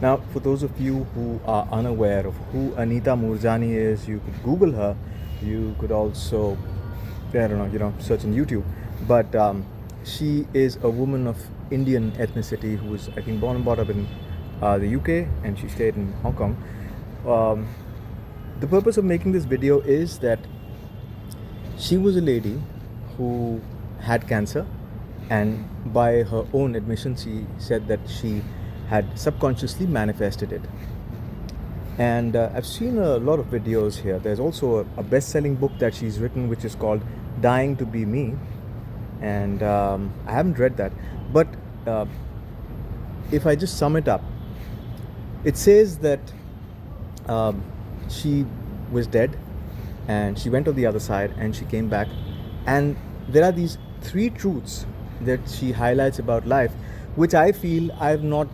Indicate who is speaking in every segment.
Speaker 1: Now, for those of you who are unaware of who Anita Moorjani is, you could Google her. You could also, I don't know, search on YouTube. But she is a woman of Indian ethnicity who was, I think, born and brought up in the UK, and she stayed in Hong Kong. Um, the purpose of making this video is that she was a lady who had cancer, and by her own admission, she said that she had subconsciously manifested it. And I've seen a lot of videos here. There's also a best-selling book that she's written, which is called Dying to Be Me. And I haven't read that. But if I just sum it up, it says that she was dead and she went on the other side and she came back. And there are these 3 truths that she highlights about life, which I feel I've not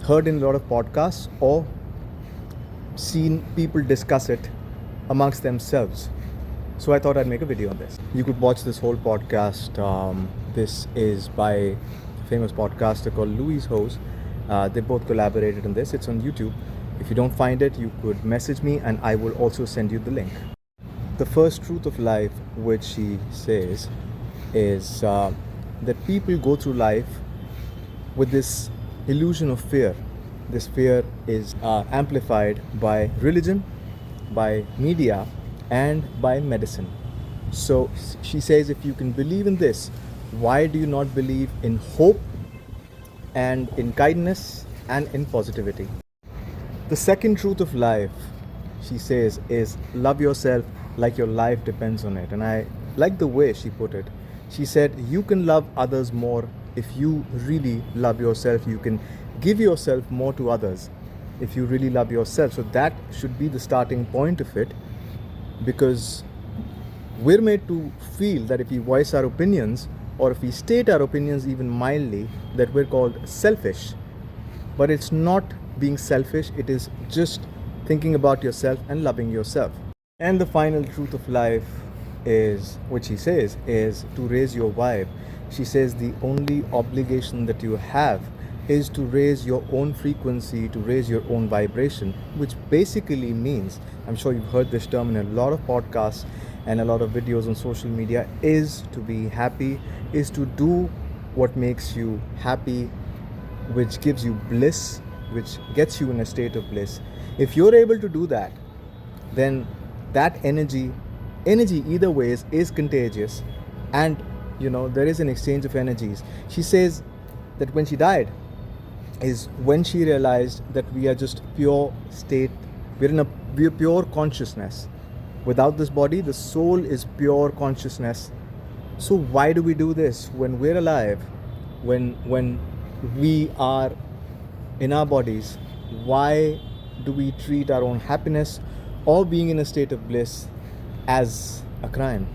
Speaker 1: heard in a lot of podcasts or seen people discuss it amongst themselves. So I thought I'd make a video on this. You could watch this whole podcast. This is by a famous podcaster called Louise Hose. They both collaborated on this. It's on YouTube. If you don't find it, you could message me and I will also send you the link. The first truth of life, which she says, is that people go through life with this illusion of fear. This fear is amplified by religion, by media, and by medicine. So she says, if you can believe in this, why do you not believe in hope and in kindness and in positivity? The second truth of life, she says, is love yourself like your life depends on it. And I like the way she put it. She said, you can love others more if you really love yourself. You can give yourself more to others if you really love yourself. So that should be the starting point of it, because we're made to feel that if we voice our opinions or if we state our opinions even mildly, that we're called selfish. But it's not being selfish, it is just thinking about yourself and loving yourself. And the final truth of life is, which she says, is to raise your vibe. She says the only obligation that you have is to raise your own frequency, to raise your own vibration, which basically means, I'm sure you've heard this term in a lot of podcasts and a lot of videos on social media, is to be happy, is to do what makes you happy, which gives you bliss, which gets you in a state of bliss. If you're able to do that, then that energy either ways is contagious, and there is an exchange of energies. She says that when she died is when she realized that we are just pure state, we're pure consciousness. Without this body, the soul is pure consciousness. So why do we do this when we're alive, when we are in our bodies? Why do we treat our own happiness or being in a state of bliss as a crime?